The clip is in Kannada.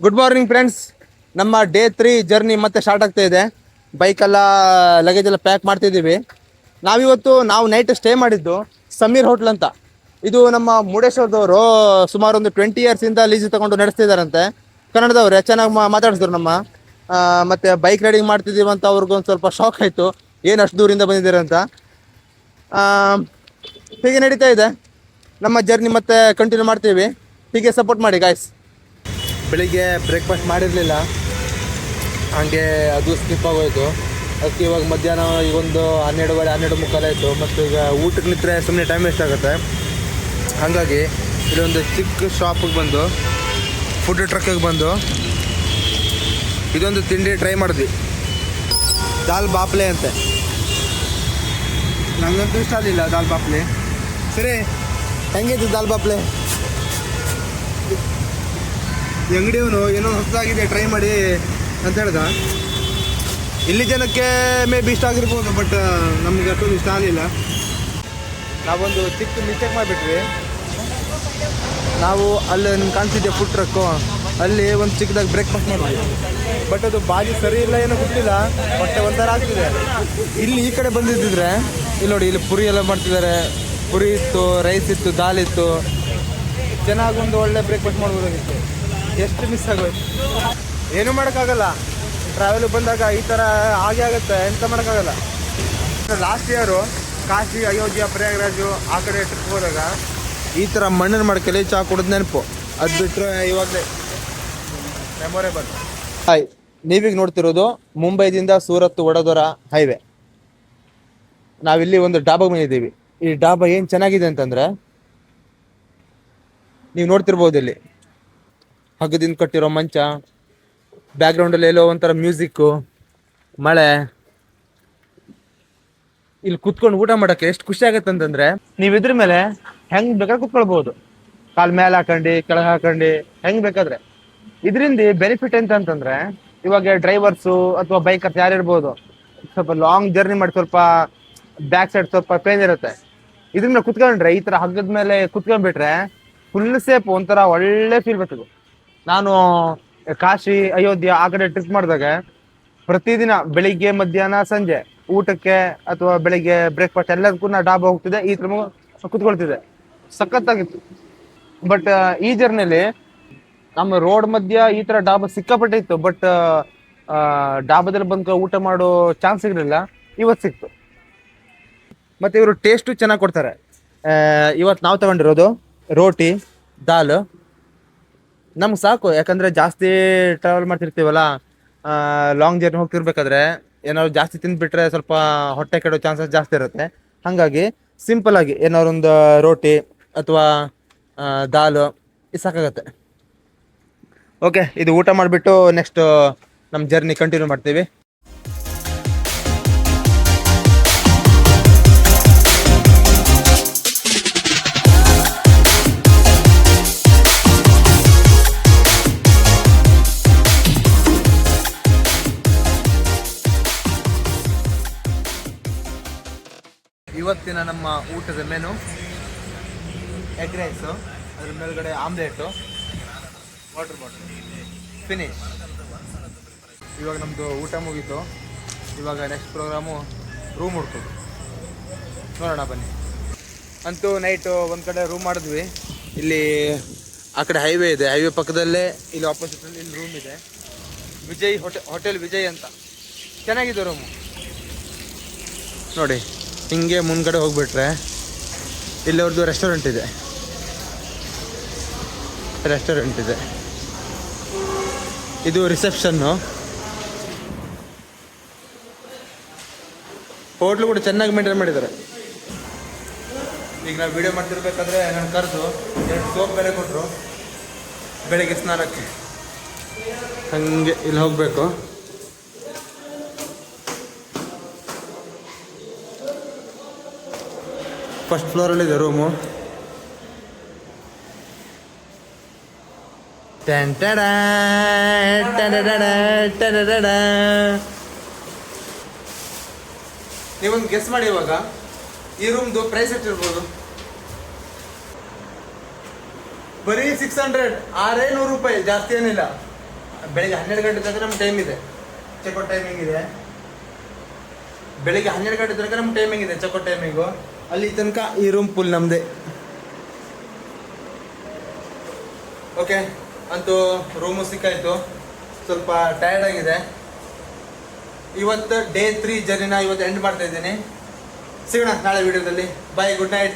Good morning friends. ನಮ್ಮ ಡೇ 3 ಜರ್ನಿ ಮತ್ತೆ ಸ್ಟಾರ್ಟ್ ಆಗ್ತಾ ಇದೆ. ಬೈಕೆಲ್ಲ ಲಗೇಜ್ ಎಲ್ಲ ಪ್ಯಾಕ್ ಮಾಡ್ತಿದ್ದೀವಿ. ನಾವು ನೈಟ್ ಸ್ಟೇ ಮಾಡಿದ್ದು ಸಮೀರ್ ಹೋಟ್ಲ್ ಅಂತ. ಇದು ನಮ್ಮ ಮುರುಡೇಶ್ವರದವರು ಸುಮಾರು ಒಂದು 20 ಇಯರ್ಸಿಂದ ಲೀಸ್ ತಗೊಂಡು ನಡೆಸ್ತಿದ್ದಾರಂತೆ. ಕನ್ನಡದವ್ರೆ, ಚೆನ್ನಾಗಿ ಮಾತಾಡಿಸಿದ್ರು ನಮ್ಮ. ಮತ್ತು ಬೈಕ್ ರೈಡಿಂಗ್ ಮಾಡ್ತಿದ್ದೀವಿ ಅಂತ ಅವ್ರಿಗೊಂದು ಸ್ವಲ್ಪ ಶಾಕ್ ಆಯಿತು, ಏನು ಅಷ್ಟು ದೂರಿಂದ ಬಂದಿದ್ದೀರ ಅಂತ. ಹೀಗೆ ನಡೀತಾ ಇದೆ ನಮ್ಮ ಜರ್ನಿ, ಮತ್ತೆ ಕಂಟಿನ್ಯೂ ಮಾಡ್ತೀವಿ. ಹೀಗೆ ಸಪೋರ್ಟ್ ಮಾಡಿ ಗಾಯ್ಸ್. ಬೆಳಿಗ್ಗೆ ಬ್ರೇಕ್ಫಾಸ್ಟ್ ಮಾಡಿರಲಿಲ್ಲ, ಹಾಗೆ ಅದು ಸ್ಕಿಪ್ ಆಗೋಯಿತು. ಅದಕ್ಕೆ ಇವಾಗ ಮಧ್ಯಾಹ್ನ ಈಗೊಂದು 12:30 ಆಯಿತು. ಮತ್ತು ಈಗ ಊಟಕ್ಕೆ ನಿಂತರೆ ಸುಮ್ಮನೆ ಟೈಮ್ ವೇಸ್ಟ್ ಆಗುತ್ತೆ. ಹಾಗಾಗಿ ಇಲ್ಲೊಂದು ಚಿಕ್ಕ ಶಾಪಿಗೆ ಬಂದು, ಫುಡ್ ಟ್ರಕ್ಕಿಗೆ ಬಂದು ಇದೊಂದು ತಿಂಡಿ ಟ್ರೈ ಮಾಡಿದ್ವಿ. ದಾಲ್ ಬಾಪ್ಲೆ ಅಂತೆ. ನನಗಂತೂ ಇಷ್ಟ ಆಗಲಿಲ್ಲ ದಾಲ್ ಬಾಪ್ಲೆ. ಸರಿ, ಹೆಂಗಿತ್ತು ದಾಲ್ ಬಾಪ್ಲೆ? ಈ ಅಂಗಡಿಯವನು ಏನೋ ಹೊಸದಾಗಿದೆ, ಟ್ರೈ ಮಾಡಿ ಅಂತ ಹೇಳ್ದ. ಇಲ್ಲಿ ಜನಕ್ಕೆ ಮೇ ಬಿ ಇಷ್ಟ ಆಗಿರ್ಬೋದು, ಬಟ್ ನಮ್ಗೆ ಅಷ್ಟೊಂದು ಇಷ್ಟ ಆಗಲಿಲ್ಲ. ನಾವೊಂದು ಚಿಕ್ಕ ಮಿಸ್ಟೇಕ್ ಮಾಡಿಬಿಟ್ವಿ. ನಾವು ಅಲ್ಲಿ ಕಾಣಿಸಿದ್ದೆ ಫುಡ್ ಟ್ರಕ್ಕು, ಅಲ್ಲಿ ಒಂದು ಚಿಕ್ಕದಾಗಿ ಬ್ರೇಕ್ಫಾಸ್ಟ್ ಮಾಡಿದ್ವಿ. ಬಟ್ ಅದು ಬಾಜಿ ಸರಿ ಇಲ್ಲ, ಏನೋ ಗೊತ್ತಿಲ್ಲ, ಹೊಟ್ಟೆ ಒಂಥರ ಆಗ್ತಿದೆ. ಇಲ್ಲಿ ಈ ಕಡೆ ಬಂದಿದ್ದಿದ್ರೆ ಇಲ್ಲಿ ನೋಡಿ, ಇಲ್ಲಿ ಪುರಿ ಎಲ್ಲ ಮಾಡ್ತಿದ್ದಾರೆ. ಪುರಿ ಇತ್ತು, ರೈಸ್ ಇತ್ತು, ದಾಲ್ ಇತ್ತು. ಚೆನ್ನಾಗಿ ಒಂದು ಒಳ್ಳೆ ಬ್ರೇಕ್ಫಾಸ್ಟ್ ಮಾಡ್ಬೋದಾಗಿತ್ತು. ಎಷ್ಟು ಮಿಸ್ ಆಗೋಯ್ತು. ಏನೂ ಮಾಡೋಕ್ಕಾಗಲ್ಲ, ಟ್ರಾವೆಲ್ ಬಂದಾಗ ಈ ಥರ ಆಗೇ ಆಗುತ್ತೆ, ಎಂತ ಮಾಡೋಕ್ಕಾಗಲ್ಲ. ಲಾಸ್ಟ್ ಇಯರು ಕಾಶಿ, ಅಯೋಧ್ಯ, ಪ್ರಯಾಗ್ರಾಜು ಆ ಕಡೆ ಟ್ರಿಪ್ ಹೋದಾಗ ಈ ಥರ ಮಣ್ಣಿನ ಮಡಕೆಲಿ ಚಹಾ ಕುಡಿದು ನೆನಪು. ಅದು ಬಿಟ್ಟರೆ ಇವಾಗಲೇ ಮೆಮೊರೇಬಲ್. ಹಾಯ್, ನೀವೀಗ ನೋಡ್ತಿರೋದು ಮುಂಬೈದಿಂದ ಸೂರತ್ ವಡೋದರ ಹೈವೇ. ನಾವಿಲ್ಲಿ ಒಂದು ಡಾಬಾ ಬಂದಿದ್ದೀವಿ. ಈ ಡಾಬಾ ಏನು ಚೆನ್ನಾಗಿದೆ ಅಂತಂದರೆ, ನೀವು ನೋಡ್ತಿರ್ಬೋದು ಇಲ್ಲಿ ಹಗ್ಗದಿಂದ ಕಟ್ಟಿರೋ ಮಂಚ, ಬ್ಯಾಕ್ಗ್ರೌಂಡಲ್ಲಿ ಎಲ್ಲೋ ಒಂಥರ ಮ್ಯೂಸಿಕ್ಕು, ಮಳೆ. ಇಲ್ಲಿ ಕುತ್ಕೊಂಡು ಊಟ ಮಾಡೋಕ್ಕೆ ಎಷ್ಟು ಖುಷಿ ಆಗುತ್ತೆ ಅಂತಂದರೆ, ನೀವು ಇದ್ರ ಮೇಲೆ ಹೆಂಗೆ ಬೇಕಾದ್ರೆ ಕುತ್ಕೊಳ್ಬೋದು. ಕಾಲು ಮೇಲೆ ಹಾಕೊಂಡು, ಕೆಳಗೆ ಹಾಕೊಂಡು, ಹೆಂಗೆ ಬೇಕಾದ್ರೆ. ಇದರಿಂದ ಬೆನಿಫಿಟ್ ಅಂತಂದ್ರೆ, ಇವಾಗ ಡ್ರೈವರ್ಸು ಅಥವಾ ಬೈಕರ್ಸ್ ಯಾರಿರ್ಬೋದು, ಸ್ವಲ್ಪ ಲಾಂಗ್ ಜರ್ನಿ ಮಾಡಿ ಸ್ವಲ್ಪ ಬ್ಯಾಕ್ ಸೈಡ್ ಸ್ವಲ್ಪ ಪೇನ್ ಇರುತ್ತೆ. ಇದ್ರ ಮೇಲೆ ಕುತ್ಕೊಂಡ್ರೆ, ಈ ಥರ ಹಗ್ಗದ ಮೇಲೆ ಕುತ್ಕೊಂಡ್ಬಿಟ್ರೆ ಫುಲ್ ಸೇಫ್, ಒಂಥರ ಒಳ್ಳೆ ಫೀಲ್ ಬರ್ತದೆ. ನಾನು ಕಾಶಿ, ಅಯೋಧ್ಯ ಆ ಕಡೆ ಟ್ರಿಪ್ ಮಾಡಿದಾಗ ಪ್ರತಿದಿನ ಬೆಳಿಗ್ಗೆ, ಮಧ್ಯಾಹ್ನ, ಸಂಜೆ ಊಟಕ್ಕೆ ಅಥವಾ ಬೆಳಿಗ್ಗೆ ಬ್ರೇಕ್ಫಾಸ್ಟ್ ಎಲ್ಲದಕ್ಕೂ ನಾ ಡಾಬಾ ಹೋಗ್ತಿದ್ದೆ, ಈ ಥರ ಕುತ್ಕೊಳ್ತಿದ್ದೆ. ಸಖತ್ತಾಗಿತ್ತು. ಬಟ್ ಈ ಜರ್ನಿಲಿ ನಮ್ಮ ರೋಡ್ ಮಧ್ಯ ಈ ಥರ ಡಾಬಾ ಸಿಕ್ಕಾಪಟ್ಟೆ ಇತ್ತು, ಬಟ್ ಡಾಬಾದಲ್ಲಿ ಬಂದು ಊಟ ಮಾಡೋ ಚಾನ್ಸ್ ಸಿಗಲಿಲ್ಲ. ಇವತ್ತು ಸಿಕ್ತು. ಮತ್ತು ಇವರು ಟೇಸ್ಟು ಚೆನ್ನಾಗಿ ಕೊಡ್ತಾರೆ. ಇವತ್ತು ನಾವು ತಗೊಂಡಿರೋದು ರೋಟಿ, ದಾಲ್. ನಮ್ಗೆ ಸಾಕು, ಯಾಕಂದರೆ ಜಾಸ್ತಿ ಟ್ರಾವೆಲ್ ಮಾಡ್ತಿರ್ತೀವಲ್ಲ, ಲಾಂಗ್ ಜರ್ನಿ ಹೋಗ್ತಿರ್ಬೇಕಾದ್ರೆ ಏನಾದ್ರು ಜಾಸ್ತಿ ತಿಂದುಬಿಟ್ರೆ ಸ್ವಲ್ಪ ಹೊಟ್ಟೆ ಕೆಡೋ ಚಾನ್ಸಸ್ ಜಾಸ್ತಿ ಇರುತ್ತೆ. ಹಾಗಾಗಿ ಸಿಂಪಲ್ಲಾಗಿ ಏನಾದ್ರು ಒಂದು ರೋಟಿ ಅಥವಾ ದಾಲು ಇದು ಸಾಕಾಗತ್ತೆ. ಓಕೆ, ಇದು ಊಟ ಮಾಡಿಬಿಟ್ಟು ನೆಕ್ಸ್ಟ್ ನಮ್ಮ ಜರ್ನಿ ಕಂಟಿನ್ಯೂ ಮಾಡ್ತೀವಿ. ಇವತ್ತಿನ ನಮ್ಮ ಊಟದ ಮೆನು ಎಗ್ ರೈಸು, ಅದ್ರ ಮೇಲ್ಗಡೆ ಆಮ್ಲೆಟು, ವಾಟರ್ ಬಾಟಲ್, ಫಿನಿಶ್. ಇವಾಗ ನಮ್ಮದು ಊಟ ಮುಗೀತು. ಇವಾಗ ನೆಕ್ಸ್ಟ್ ಪ್ರೋಗ್ರಾಮು ರೂಮ್ ಹುಡ್ಕೋದು. ನೋಡೋಣ ಬನ್ನಿ. ಅಂತೂ ನೈಟು ಒಂದು ಕಡೆ ರೂಮ್ ಮಾಡಿದ್ವಿ. ಇಲ್ಲಿ ಆ ಕಡೆ ಹೈವೇ ಇದೆ, ಹೈವೇ ಪಕ್ಕದಲ್ಲೇ ಇಲ್ಲಿ ಆಪೋಸಿಟಲ್ಲಿ ಇಲ್ಲಿ ರೂಮ್ ಇದೆ. ವಿಜಯ್ ಹೋಟೆಲ್ ವಿಜಯ್ ಅಂತ. ಚೆನ್ನಾಗಿದೆ ರೂಮು ನೋಡಿ. ಹಿಂಗೆ ಮುಂದ್ಗಡೆ ಹೋಗ್ಬಿಟ್ರೆ ಇಲ್ಲಿ ಅವ್ರದ್ದು ರೆಸ್ಟೋರೆಂಟ್ ಇದೆ. ಇದು ರಿಸೆಪ್ಷನ್ನು. ಹೋಟ್ಲು ಕೂಡ ಚೆನ್ನಾಗಿ ಮೇಂಟೈನ್ ಮಾಡಿದ್ದಾರೆ. ಈಗ ನಾವು ವಿಡಿಯೋ ಮಾಡ್ತಿರ್ಬೇಕಾದ್ರೆ ನಾನು ಕರೆದು 2 ಸೋಪ್ ಬೇರೆ ಕೊಟ್ಟರು ಬೆಳಗ್ಗೆ ಸ್ನಾನಕ್ಕೆ. ಹಾಗೆ ಇಲ್ಲಿ ಹೋಗಬೇಕು. ಫಸ್ಟ್ ಫ್ಲೋರಲ್ಲಿದೆ ರೂಮು. ನೀವೊಂದು ಗೆಸ್ ಮಾಡಿ, ಇವಾಗ ಈ ರೂಮ್ದು ಪ್ರೈಸ್ ಎಷ್ಟಿರ್ಬೋದು? ಬರೀ 600, 600 ರೂಪಾಯಿ, ಜಾಸ್ತಿ ಏನಿಲ್ಲ. ಬೆಳಿಗ್ಗೆ 12 ಗಂಟೆ ತನಕ ನಮ್ಮ ಟೈಮ್ ಇದೆ, ಚೆಕ್ಔಟ್ ಟೈಮಿಂಗ್ ಇದೆ. ಬೆಳಿಗ್ಗೆ 12 ಗಂಟೆ ತನಕ ನಮ್ಮ ಟೈಮಿಂಗ್ ಇದೆ, ಚೆಕ್ಔಟ್ ಟೈಮಿಂಗು. ಅಲ್ಲಿ ತನಕ ಈ ರೂಮ್ ಫುಲ್ ನಮ್ಮದೇ. ಓಕೆ, ಅಂತೂ ರೂಮು ಸಿಕ್ಕಾಯಿತು. ಸ್ವಲ್ಪ ಟಯರ್ಡ್ ಆಗಿದೆ. ಇವತ್ತು ಡೇ 3 ಜರ್ನಿನ ಇವತ್ತು ಎಂಡ್ ಮಾಡ್ತಾ ಇದ್ದೀನಿ. ಸಿಗೋಣ ನಾಳೆ ವಿಡಿಯೋದಲ್ಲಿ. ಬಾಯ್, ಗುಡ್ ನೈಟ್.